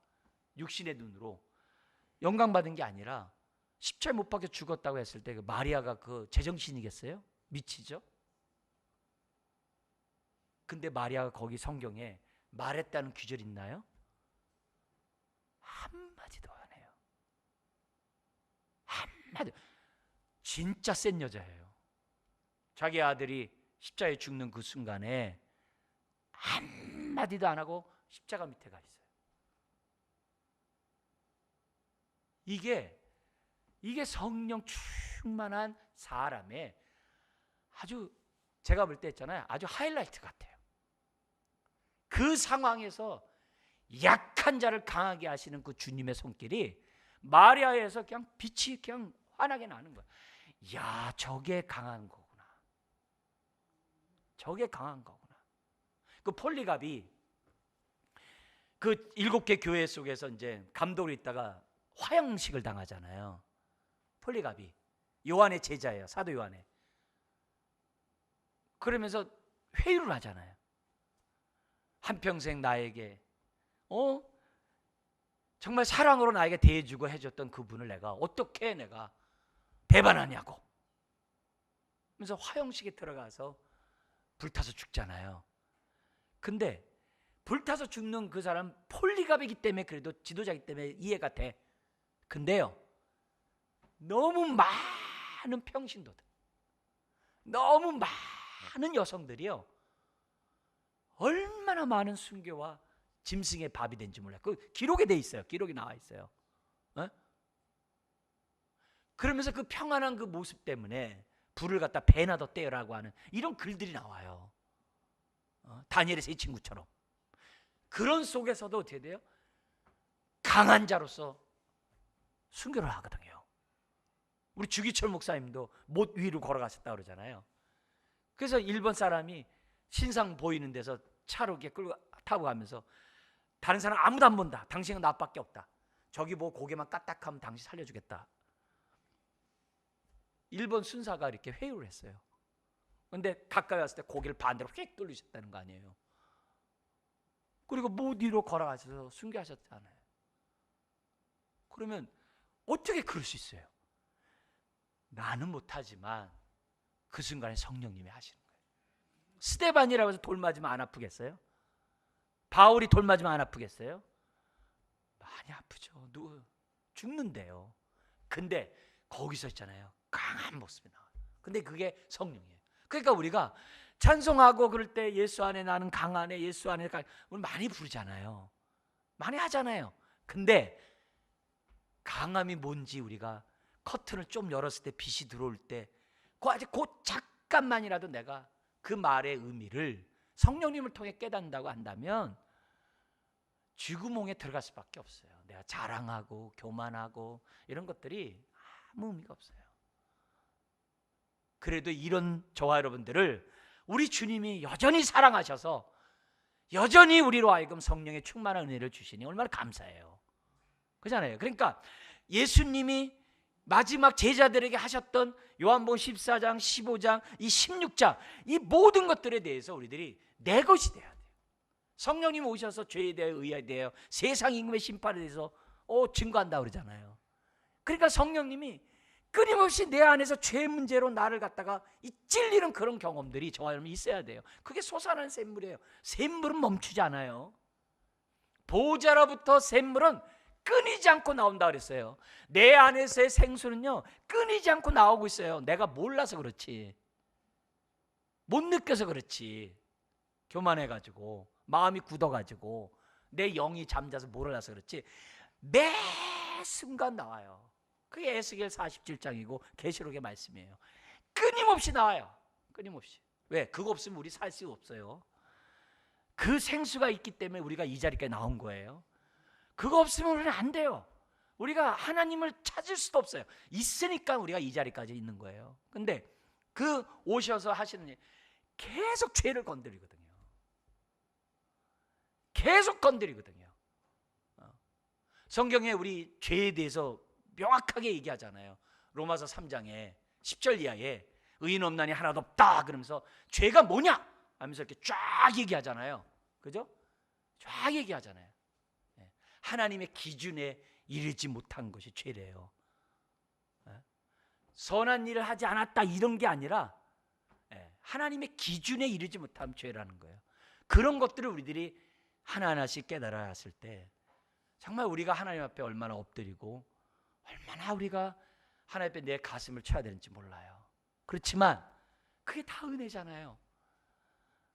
육신의 눈으로 영광받은 게 아니라 십자가에 못 박혀 죽었다고 했을 때 그 마리아가 그 제정신이겠어요? 미치죠? 근데 마리아가 거기 성경에 말했다는 규절 있나요? 한마디도 안 해요. 한마디. 진짜 센 여자예요. 자기 아들이 십자가에 죽는 그 순간에 한마디도 안 하고 십자가 밑에 가 있어요. 이게 성령 충만한 사람의 아주, 제가 볼 때 했잖아요, 아주 하이라이트 같아요. 그 상황에서 약한 자를 강하게 하시는 그 주님의 손길이 마리아에서 그냥 빛이 그냥 환하게 나는 거야. 야, 저게 강한 거구나. 저게 강한 거구나. 그 폴리갑이 그 7개 교회 속에서 이제 감독으로 있다가 화형식을 당하잖아요. 폴리갑이 요한의 제자예요. 사도 요한의. 그러면서 회유를 하잖아요. 한평생 나에게 정말 사랑으로 나에게 대해주고 해줬던 그분을 내가 어떻게 내가 배반하냐고. 그래서 화형식에 들어가서 불타서 죽잖아요. 근데 불타서 죽는 그 사람 폴리갑이기 때문에 그래도 지도자이기 때문에 이해가 돼. 근데요, 너무 많은 평신도들, 너무 많은 여성들이요, 얼마나 많은 순교와 짐승의 밥이 된지 몰라요. 그 기록에 돼 있어요. 기록이 나와 있어요. 그러면서 그 평안한 그 모습 때문에 불을 갖다 배나 더 떼라고 하는 이런 글들이 나와요. 다니엘의 세 친구처럼. 그런 속에서도 어떻게 돼요? 강한 자로서 순교를 하거든요. 우리 주기철 목사님도 못 위로 걸어가셨다 그러잖아요. 그래서 일본 사람이 신상 보이는 데서 차로 이렇게 끌고 타고 가면서 다른 사람 아무도 안 본다. 당신은 나밖에 없다. 저기 뭐 고개만 까딱하면 당신 살려주겠다. 1번 순사가 이렇게 회유를 했어요. 근데 가까이 왔을 때 고개를 반대로 휙 돌리셨다는 거 아니에요. 그리고 못 뒤로 걸어가셔서 순교하셨잖아요. 그러면 어떻게 그럴 수 있어요? 나는 못하지만 그 순간에 성령님이 하시는 거예요. 스데반이라고 해서 돌 맞으면 안 아프겠어요? 바울이 돌 맞으면 안 아프겠어요? 많이 아프죠. 죽는데요. 근데 거기서 있잖아요, 강한 모습이 나와요. 근데 그게 성령이에요. 그러니까 우리가 찬송하고 그럴 때 예수 안에 나는 강하네, 예수 안에 우리 많이 부르잖아요. 많이 하잖아요. 근데 강함이 뭔지 우리가 커튼을 좀 열었을 때 빛이 들어올 때 그 잠깐만이라도 내가 그 말의 의미를 성령님을 통해 깨닫는다고 한다면 쥐구멍에 들어갈 수밖에 없어요. 내가 자랑하고 교만하고 이런 것들이 아무 의미가 없어요. 그래도 이런 저와 여러분들을 우리 주님이 여전히 사랑하셔서 여전히 우리로 하여금 성령의 충만한 은혜를 주시니 얼마나 감사해요. 그렇잖아요. 그러니까 예수님이 마지막 제자들에게 하셨던 요한복음 14장, 15장, 이 16장 이 모든 것들에 대해서 우리들이 내 것이 돼야 돼요. 성령님 오셔서 죄에 대하여 의에 대하여 세상 임금의 심판에 대해서 증거한다고 그러잖아요. 그러니까 성령님이 끊임없이 내 안에서 죄 문제로 나를 갖다가 이 찔리는 그런 경험들이 저와 여러분 있어야 돼요. 그게 솟아나는 샘물이에요. 샘물은 멈추지 않아요. 보호자로부터 샘물은 끊이지 않고 나온다 그랬어요. 내 안에서의 생수는요 끊이지 않고 나오고 있어요. 내가 몰라서 그렇지, 못 느껴서 그렇지, 교만해가지고 마음이 굳어가지고 내 영이 잠자서 몰라서 그렇지 매 순간 나와요. 그게 에스겔 47장이고 계시록의 말씀이에요. 끊임없이 나와요. 끊임없이. 왜? 그거 없으면 우리 살 수가 없어요. 그 생수가 있기 때문에 우리가 이 자리까지 나온 거예요. 그거 없으면 우리는 안 돼요. 우리가 하나님을 찾을 수도 없어요. 있으니까 우리가 이 자리까지 있는 거예요. 근데 그 오셔서 하시는 일 계속 죄를 건드리거든요. 계속 건드리거든요. 성경에 우리 죄에 대해서 명확하게 얘기하잖아요. 로마서 3장에 10절 이하에 의인 없나니 하나도 없다 그러면서 죄가 뭐냐 하면서 이렇게 쫙 얘기하잖아요. 그죠? 쫙 얘기하잖아요. 하나님의 기준에 이르지 못한 것이 죄래요. 선한 일을 하지 않았다 이런 게 아니라 하나님의 기준에 이르지 못하면 죄라는 거예요. 그런 것들을 우리들이 하나하나씩 깨달아야 했을 때 정말 우리가 하나님 앞에 얼마나 엎드리고 얼마나 우리가 하나님 앞에 내 가슴을 쳐야 되는지 몰라요. 그렇지만 그게 다 은혜잖아요.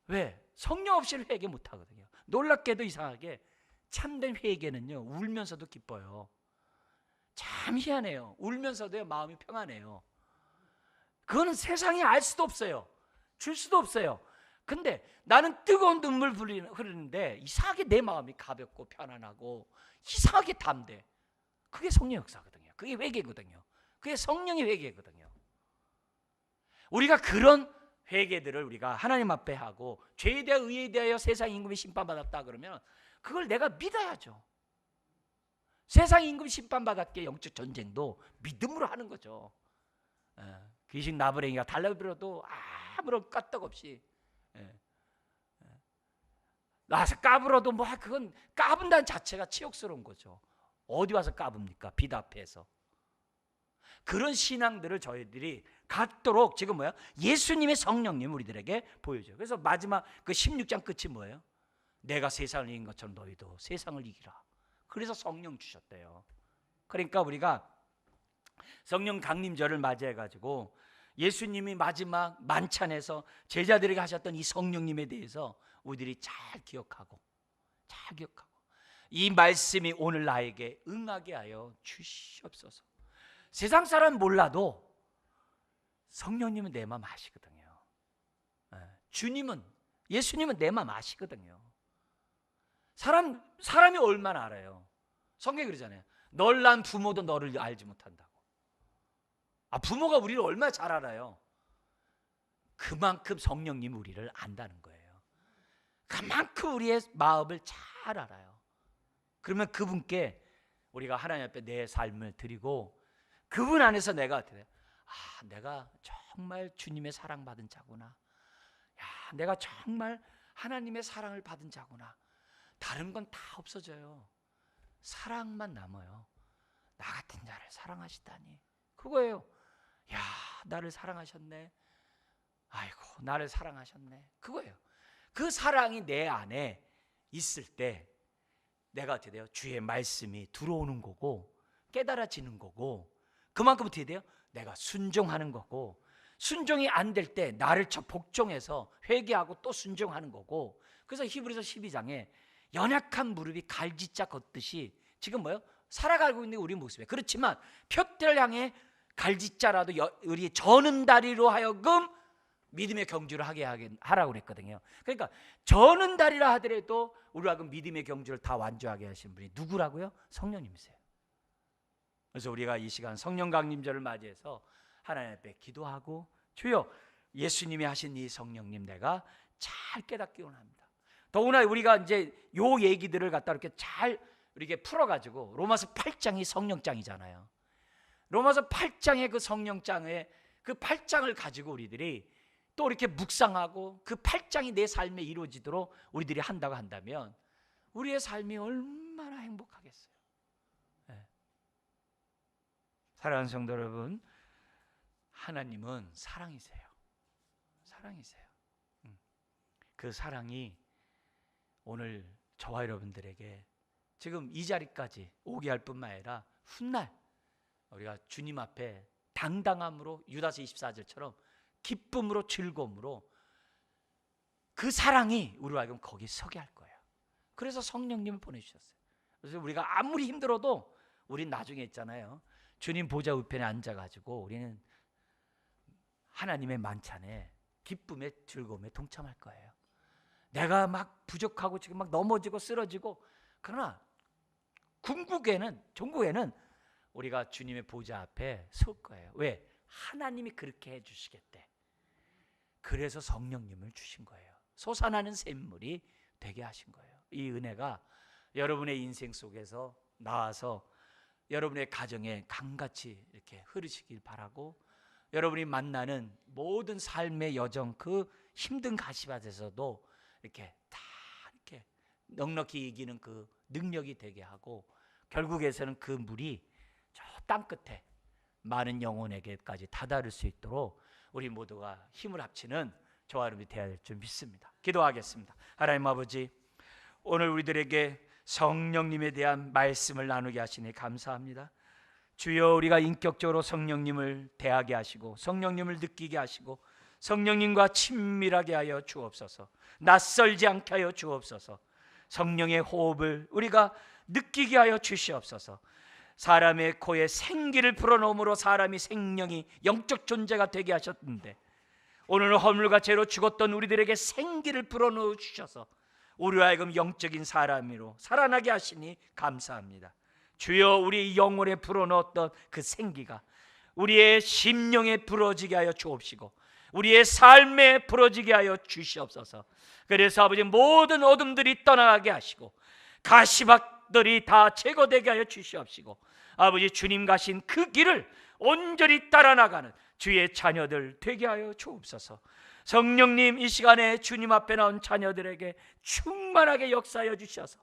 왜? 성령 없이는 회개 못하거든요. 놀랍게도 이상하게 참된 회개는요 울면서도 기뻐요. 참 희한해요. 울면서도 마음이 평안해요. 그거는 세상이 알 수도 없어요. 줄 수도 없어요. 근데 나는 뜨거운 눈물 흐르는데 이상하게 내 마음이 가볍고 편안하고 이상하게 담대. 그게 성령 역사거든요. 그게 회개거든요. 그게 성령의 회개거든요. 우리가 그런 회개들을 우리가 하나님 앞에 하고 죄에 대하여 의에 대하여 세상 임금이 심판받았다 그러면 그걸 내가 믿어야죠. 세상 임금이 심판받았기에 영적 전쟁도 믿음으로 하는 거죠. 귀신 나부랭이가 달려들어도 아무런 까떡없이 나서 까불어도 뭐 그건 까분다는 자체가 치욕스러운 거죠. 어디 와서 까붑니까? 빛 앞에서. 그런 신앙들을 저희들이 갖도록 지금 뭐야? 예수님의 성령님 우리들에게 보여줘요. 그래서 마지막 그 16장 끝이 뭐예요? 내가 세상을 이긴 것처럼 너희도 세상을 이기라. 그래서 성령 주셨대요. 그러니까 우리가 성령 강림절을 맞이해가지고 예수님이 마지막 만찬에서 제자들에게 하셨던 이 성령님에 대해서 우리들이 잘 기억하고 이 말씀이 오늘 나에게 응하게 하여 주시옵소서. 세상 사람 몰라도 성령님은 내 마음 아시거든요. 주님은 예수님은 내 마음 아시거든요. 사람이 얼마나 알아요? 성경이 그러잖아요. 널 낳은 부모도 너를 알지 못한다고. 부모가 우리를 얼마나 잘 알아요? 그만큼 성령님이 우리를 안다는 거예요. 그만큼 우리의 마음을 잘 알아요. 그러면 그분께 우리가 하나님 앞에 내 삶을 드리고 그분 안에서 내가 어떻게 돼요? 내가 정말 주님의 사랑받은 자구나. 내가 정말 하나님의 사랑을 받은 자구나. 다른 건 다 없어져요. 사랑만 남아요. 나 같은 자를 사랑하시다니. 그거예요. 나를 사랑하셨네. 아이고, 나를 사랑하셨네. 그거예요. 그 사랑이 내 안에 있을 때 내가 어떻게 돼요? 주의 말씀이 들어오는 거고 깨달아지는 거고, 그만큼 어떻게 돼요? 내가 순종하는 거고, 순종이 안 될 때 나를 복종해서 회개하고 또 순종하는 거고. 그래서 히브리서 12장에 연약한 무릎이 갈지자 걷듯이 지금 뭐요? 살아가고 있는 우리 모습에, 그렇지만 표대를 향해 갈지자라도 우리 저는 다리로 하여금 믿음의 경주를 하라고 그랬거든요. 그러니까 저는 다리라 하더라도 우리가 그 믿음의 경주를 다 완주하게 하신 분이 누구라고요? 성령님이세요. 그래서 우리가 이 시간 성령 강림절을 맞이해서 하나님 앞에 기도하고, 주여, 예수님이 하신 이 성령님 내가 잘 깨닫기 원합니다. 더구나 우리가 이제 요 얘기들을 갖다 이렇게 잘 이렇게 풀어가지고 로마서 8장이 성령장이잖아요. 로마서 8장의 그 성령장에 그 8장을 가지고 우리들이 또 이렇게 묵상하고 그 8장이 내 삶에 이루어지도록 우리들이 한다고 한다면 우리의 삶이 얼마나 행복하겠어요. 네. 사랑하는 성도 여러분, 하나님은 사랑이세요. 사랑이세요. 그 사랑이 오늘 저와 여러분들에게 지금 이 자리까지 오게 할 뿐만 아니라 훗날 우리가 주님 앞에 당당함으로 유다서 24절처럼 기쁨으로 즐거움으로 그 사랑이 우리와 하여금 거기 서게 할 거예요. 그래서 성령님을 보내주셨어요. 그래서 우리가 아무리 힘들어도 우린 나중에 있잖아요, 주님 보좌 우편에 앉아가지고 우리는 하나님의 만찬에 기쁨에 즐거움에 동참할 거예요. 내가 막 부족하고 지금 막 넘어지고 쓰러지고, 그러나 종국에는 우리가 주님의 보좌 앞에 설 거예요. 왜? 하나님이 그렇게 해주시겠대. 그래서 성령님을 주신 거예요. 솟아나는 샘물이 되게 하신 거예요. 이 은혜가 여러분의 인생 속에서 나와서 여러분의 가정에 강같이 이렇게 흐르시길 바라고, 여러분이 만나는 모든 삶의 여정, 그 힘든 가시밭에서도 이렇게 다 이렇게 넉넉히 이기는 그 능력이 되게 하고, 결국에서는 그 물이 저 땅 끝에 많은 영혼에게까지 다다를 수 있도록 우리 모두가 힘을 합치는 저와 여러분이 되어야 될 줄 믿습니다. 기도하겠습니다. 하나님 아버지, 오늘 우리들에게 성령님에 대한 말씀을 나누게 하시니 감사합니다. 주여, 우리가 인격적으로 성령님을 대하게 하시고 성령님을 느끼게 하시고 성령님과 친밀하게 하여 주옵소서. 낯설지 않게 하여 주옵소서. 성령의 호흡을 우리가 느끼게 하여 주시옵소서. 사람의 코에 생기를 불어넣음으로 사람이 생명이 영적 존재가 되게 하셨는데, 오늘 허물과 죄로 죽었던 우리들에게 생기를 불어넣어 주셔서 우리와 하여금 영적인 사람으로 살아나게 하시니 감사합니다. 주여, 우리 영혼에 불어넣었던 그 생기가 우리의 심령에 불어지게 하여 주옵시고 우리의 삶에 불어지게 하여 주시옵소서. 그래서 아버지, 모든 어둠들이 떠나가게 하시고 가시밭들이 다 제거되게 하여 주시옵시고, 아버지, 주님 가신 그 길을 온전히 따라 나가는 주의 자녀들 되게 하여 주옵소서. 성령님, 이 시간에 주님 앞에 나온 자녀들에게 충만하게 역사하여 주셔서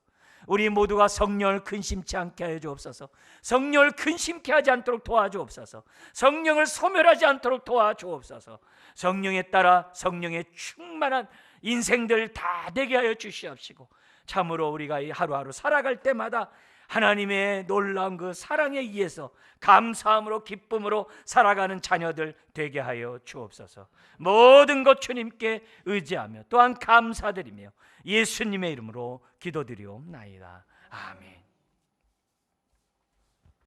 우리 모두가 성령을 근심치 않게 하여 주옵소서. 성령을 근심케 하지 않도록 도와주옵소서. 성령을 소멸하지 않도록 도와주옵소서. 성령에 따라 성령의 충만한 인생들 다 되게 하여 주시옵시고, 참으로 우리가 이 하루하루 살아갈 때마다 하나님의 놀라운 그 사랑에 의해서 감사함으로 기쁨으로 살아가는 자녀들 되게 하여 주옵소서. 모든 것 주님께 의지하며 또한 감사드리며 예수님의 이름으로 기도드리옵나이다. 아멘.